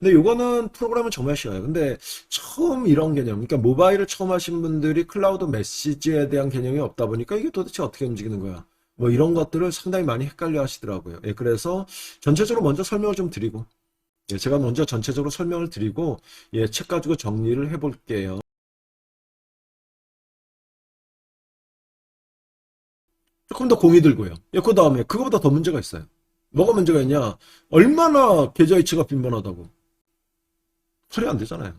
근데 요거는 프로그램은 정말 쉬워요. 근데 처음 이런 개념, 그러니까 모바일을 처음 하신 분들이 클라우드 메시지에 대한 개념이 없다 보니까 이게 도대체 어떻게 움직이는 거야? 뭐 이런 것들을 상당히 많이 헷갈려 하시더라고요. 예, 그래서 전체적으로 먼저 설명을 좀 드리고, 예, 제가 먼저 전체적으로 설명을 드리고, 예, 책 가지고 정리를 해볼게요. 조금 더 공이 들고요. 예, 그 다음에 그거보다 더 문제가 있어요. 뭐가 문제가 있냐? 얼마나 계좌 이체가 빈번하다고. 처리 안 되잖아요.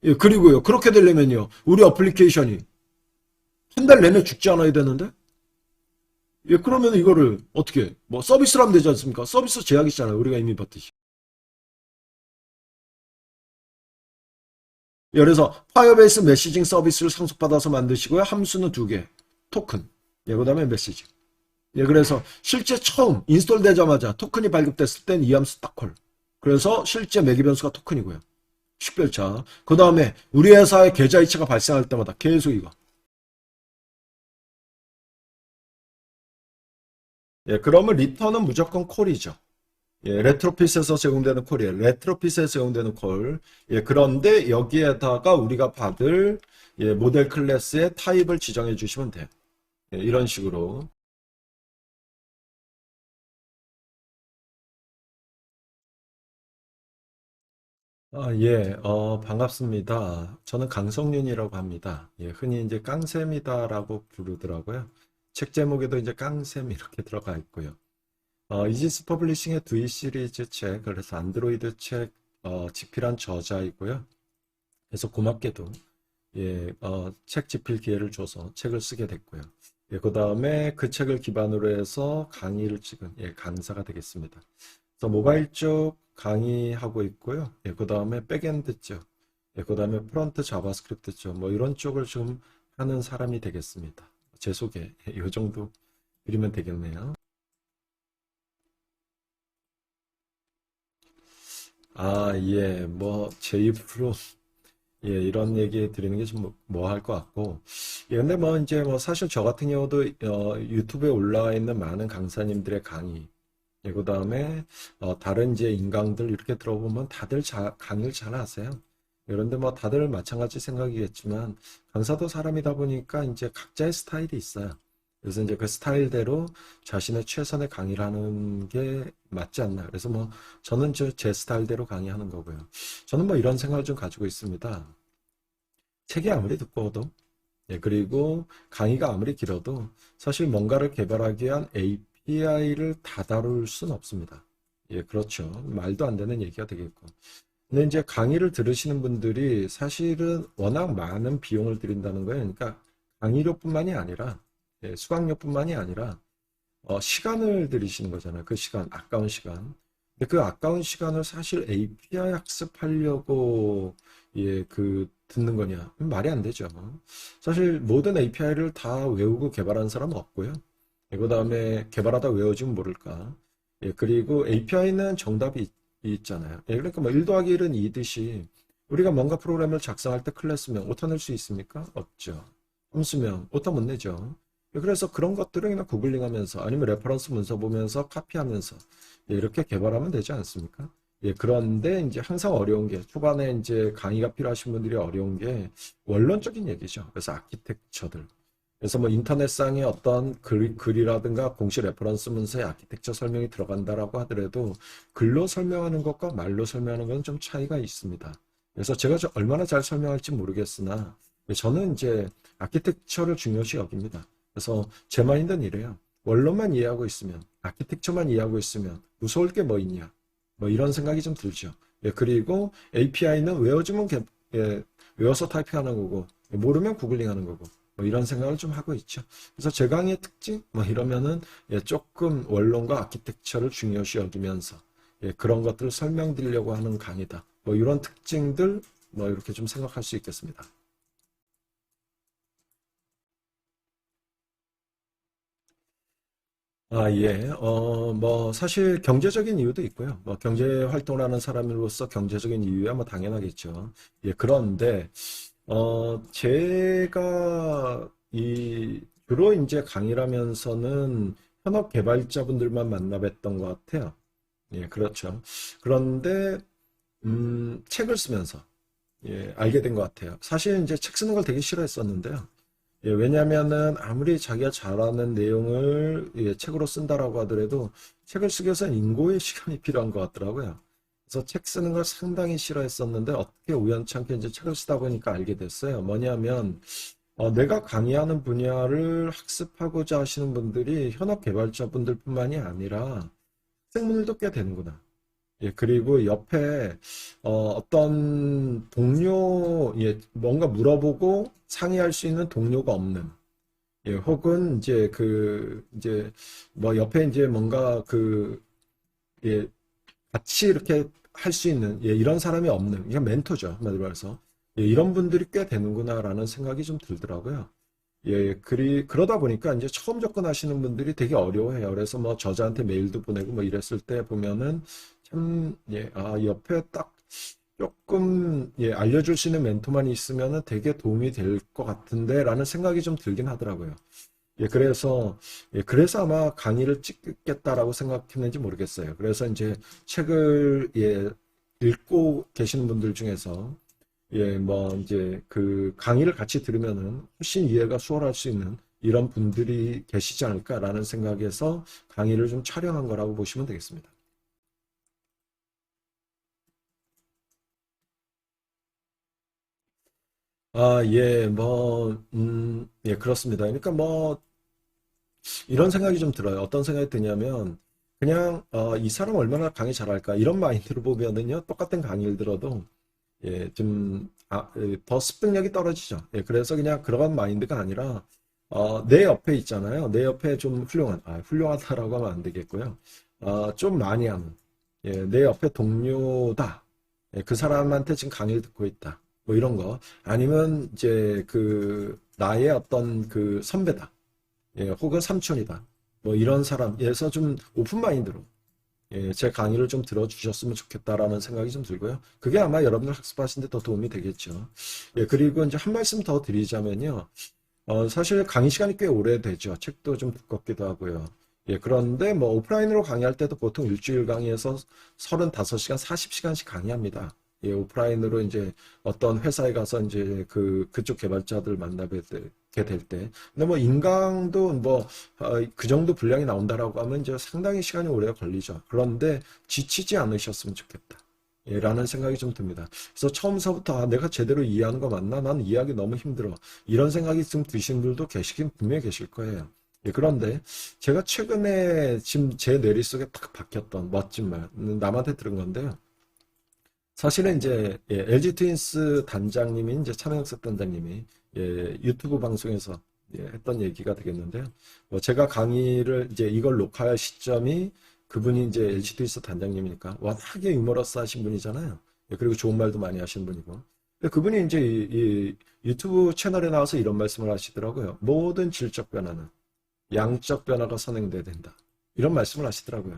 예, 그리고요. 그렇게 되려면요. 우리 어플리케이션이 한 달 내내 죽지 않아야 되는데? 예, 그러면 이거를 어떻게, 뭐 서비스로 하면 되지 않습니까? 서비스 제약이 있잖아요. 우리가 이미 봤듯이. 예, 그래서 파이어베이스 메시징 서비스를 상속받아서 만드시고요. 함수는 두 개. 토큰. 예, 그 다음에 메시지. 예, 그래서 실제 처음 인스톨 되자마자 토큰이 발급됐을 땐 이 함수 딱 콜. 그래서 실제 매개 변수가 토큰이고요. 식별차. 그 다음에 우리 회사의 계좌 이체가 발생할 때마다 계속 이거. 예, 그러면 리턴은 무조건 콜이죠. 예, 레트로핏에서 제공되는 콜이에요. 레트로핏에서 제공되는 콜. 예, 그런데 여기에다가 우리가 받을 예, 모델 클래스의 타입을 지정해 주시면 돼요. 예, 이런 식으로. 아, 예, 반갑습니다. 저는 강성윤이라고 합니다. 예, 흔히 이제 깡쌤이다라고 부르더라고요. 책 제목에도 이제 깡쌤 이렇게 들어가 있고요. 이지스 퍼블리싱의 두이 시리즈 책, 그래서 안드로이드 책, 집필한 저자이고요. 그래서 고맙게도, 예, 책 집필 기회를 줘서 책을 쓰게 됐고요. 예, 그 다음에 그 책을 기반으로 해서 강의를 찍은, 예, 강사가 되겠습니다. 그래서 모바일 쪽 강의하고 있고요. 예, 그 다음에 백엔드 쪽, 예, 그 다음에 프론트 자바스크립트 쪽, 뭐 이런 쪽을 좀 하는 사람이 되겠습니다. 제 소개, 이 정도 드리면 되겠네요. 아, 예, 뭐, 제 입으로, 예, 이런 얘기 드리는 게 좀 뭐 할 것 같고. 예, 근데 뭐, 이제 뭐, 사실 저 같은 경우도, 유튜브에 올라와 있는 많은 강사님들의 강의, 예, 그 다음에, 다른 이제 인강들 이렇게 들어보면 다들 강의를 잘 하세요. 그런데 뭐, 다들 마찬가지 생각이겠지만, 강사도 사람이다 보니까 이제 각자의 스타일이 있어요. 그래서 이제 그 스타일대로 자신의 최선의 강의를 하는 게 맞지 않나. 그래서 뭐 저는 제 스타일대로 강의하는 거고요. 저는 뭐 이런 생각을 좀 가지고 있습니다. 책이 아무리 두꺼워도, 예, 그리고 강의가 아무리 길어도 사실 뭔가를 개발하기 위한 API를 다 다룰 수는 없습니다. 예, 그렇죠. 말도 안 되는 얘기가 되겠고. 근데 이제 강의를 들으시는 분들이 사실은 워낙 많은 비용을 들인다는 거예요. 그러니까 강의료뿐만이 아니라, 예, 수강료뿐만이 아니라 시간을 들이시는 거잖아요. 그 시간, 아까운 시간. 근데 그 아까운 시간을 사실 API 학습하려고 예, 듣는 거냐? 말이 안 되죠. 사실 모든 API를 다 외우고 개발한 사람은 없고요. 그 다음에 개발하다 외워지면 모를까. 예, 그리고 API는 정답이 있잖아요. 예, 그러니까 뭐 1 더하기 1은 2듯이 우리가 뭔가 프로그램을 작성할 때 클래스명 오타 낼 수 있습니까? 없죠. 함수명 오타 못 내죠. 그래서 그런 것들을 그냥 구글링 하면서 아니면 레퍼런스 문서 보면서 카피하면서 예, 이렇게 개발하면 되지 않습니까? 예, 그런데 이제 항상 어려운 게 초반에 이제 강의가 필요하신 분들이 어려운 게 원론적인 얘기죠. 그래서 아키텍처들. 그래서 뭐 인터넷상에 어떤 글이라든가 공식 레퍼런스 문서에 아키텍처 설명이 들어간다라고 하더라도 글로 설명하는 것과 말로 설명하는 건 좀 차이가 있습니다. 그래서 제가 얼마나 잘 설명할지 모르겠으나 저는 이제 아키텍처를 중요시 여깁니다. 그래서 제 마인드는 이래요. 원론만 이해하고 있으면, 아키텍처만 이해하고 있으면 무서울 게 뭐 있냐. 뭐 이런 생각이 좀 들죠. 예, 그리고 API는 외워주면 예, 외워서 타이핑하는 거고, 모르면 구글링 하는 거고, 뭐 이런 생각을 좀 하고 있죠. 그래서 제 강의의 특징, 뭐 이러면은 예, 조금 원론과 아키텍처를 중요시 여기면서 예, 그런 것들을 설명드리려고 하는 강의다. 뭐 이런 특징들, 뭐 이렇게 좀 생각할 수 있겠습니다. 아, 예. 뭐, 사실 경제적인 이유도 있고요. 뭐, 경제 활동을 하는 사람으로서 경제적인 이유야 뭐 당연하겠죠. 예, 그런데, 제가 주로 이제 강의를 하면서는 현업 개발자분들만 만나 뵀던 것 같아요. 예, 그렇죠. 그런데 책을 쓰면서 알게 된 것 같아요. 사실 이제 책 쓰는 걸 되게 싫어했었는데요. 왜냐면은 아무리 자기가 잘하는 내용을 책으로 쓴다라고 하더라도 책을 쓰기 위해서는 인고의 시간이 필요한 것 같더라고요. 그래서 책 쓰는 걸 상당히 싫어했었는데 어떻게 우연찮게 이제 책을 쓰다 보니까 알게 됐어요. 뭐냐면 내가 강의하는 분야를 학습하고자 하시는 분들이 현업 개발자분들뿐만이 아니라 학생분들도 꽤 되는구나. 그리고 옆에 떤 동료, 뭔가 물어보고 상의할 수 있는 동료가 없는, 혹은 이제 뭐 옆에 이제 뭔가 예, 같이 이렇게 할 수 있는, 이런 사람이 없는, 이게 멘토죠. 한마디로 해서. 이런 분들이 꽤 되는구나라는 생각이 좀 들더라고요. 그러다 보니까 이제 처음 접근하시는 분들이 되게 어려워해요. 그래서 뭐 저자한테 메일도 보내고 뭐 이랬을 때 보면은 참, 옆에 딱 조금, 알려줄 수 있는 멘토만 있으면은 되게 도움이 될 것 같은데 라는 생각이 좀 들긴 하더라고요. 그래서 아마 강의를 찍겠다라고 생각했는지 모르겠어요. 그래서 이제 책을, 읽고 계시는 분들 중에서 뭐, 이제 그 강의를 같이 들으면은 훨씬 이해가 수월할 수 있는 이런 분들이 계시지 않을까라는 생각에서 강의를 좀 촬영한 거라고 보시면 되겠습니다. 그렇습니다. 그러니까 뭐, 이런 생각이 좀 들어요. 어떤 생각이 드냐면, 그냥, 이 사람 얼마나 강의 잘할까, 이런 마인드로 보면은요, 똑같은 강의를 들어도, 더 습득력이 떨어지죠. 그래서 그냥 그런 마인드가 아니라, 내 옆에 있잖아요. 내 옆에 좀 훌륭하다라고 하면 안 되겠고요. 좀 많이 하는, 내 옆에 동료다. 그 사람한테 지금 강의를 듣고 있다. 뭐 이런 거. 아니면 이제 나의 어떤 선배다. 혹은 삼촌이다. 뭐 이런 사람에서 좀 오픈 마인드로 제 강의를 좀 들어주셨으면 좋겠다라는 생각이 좀 들고요. 그게 아마 여러분들 학습하시는데 더 도움이 되겠죠. 그리고 이제 한 말씀 더 드리자면요. 사실 강의 시간이 꽤 오래되죠. 책도 좀 두껍기도 하고요. 그런데 뭐 오프라인으로 강의할 때도 보통 일주일 강의에서 35시간, 40시간씩 강의합니다. 오프라인으로 이제 어떤 회사에 가서 이제 그쪽 개발자들 만나게 될 때. 근데 뭐 인강도 뭐, 그 정도 분량이 나온다라고 하면 이제 상당히 시간이 오래 걸리죠. 그런데 지치지 않으셨으면 좋겠다. 라는 생각이 좀 듭니다. 그래서 처음서부터 내가 제대로 이해하는 거 맞나? 나는 이해하기 너무 힘들어. 이런 생각이 좀 드신 분들도 계시긴 분명히 계실 거예요. 그런데 제가 최근에 지금 제 뇌리 속에 탁 박혔던 멋진 말, 남한테 들은 건데요. 사실은 이제 LG 트윈스 단장님이 이제 차명석 단장님이 유튜브 방송에서 했던 얘기가 되겠는데요. 뭐 제가 강의를 이제 이걸 녹화할 시점이 그분이 이제 LG 트윈스 단장님이니까 워낙에 유머러스 하신 분이잖아요. 그리고 좋은 말도 많이 하시는 분이고. 근데 그분이 이제 이 유튜브 채널에 나와서 이런 말씀을 하시더라고요. 모든 질적 변화는 양적 변화가 선행돼야 된다. 이런 말씀을 하시더라고요.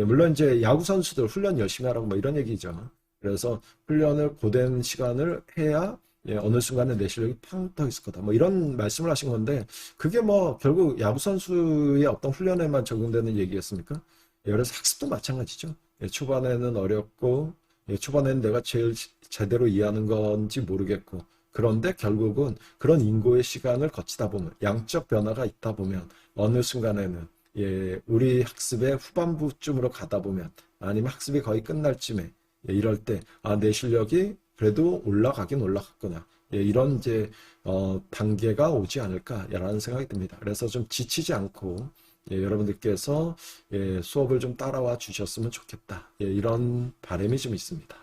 물론 이제 야구 선수들 훈련 열심히 하라고 뭐 이런 얘기죠. 그래서 훈련을 고된 시간을 해야 어느 순간에 내 실력이 팡 떠 있을 거다. 뭐 이런 말씀을 하신 건데 그게 뭐 결국 야구 선수의 어떤 훈련에만 적용되는 얘기겠습니까? 그래서 학습도 마찬가지죠. 초반에는 어렵고 초반에는 내가 제일 제대로 이해하는 건지 모르겠고 그런데 결국은 그런 인고의 시간을 거치다 보면 양적 변화가 있다 보면 어느 순간에는 우리 학습의 후반부쯤으로 가다 보면 아니면 학습이 거의 끝날 쯤에 이럴 때 내 실력이 그래도 올라가긴 올라갔구나. 이런 이제 단계가 오지 않을까라는 생각이 듭니다. 그래서 좀 지치지 않고 여러분들께서 수업을 좀 따라와 주셨으면 좋겠다. 이런 바람이 좀 있습니다.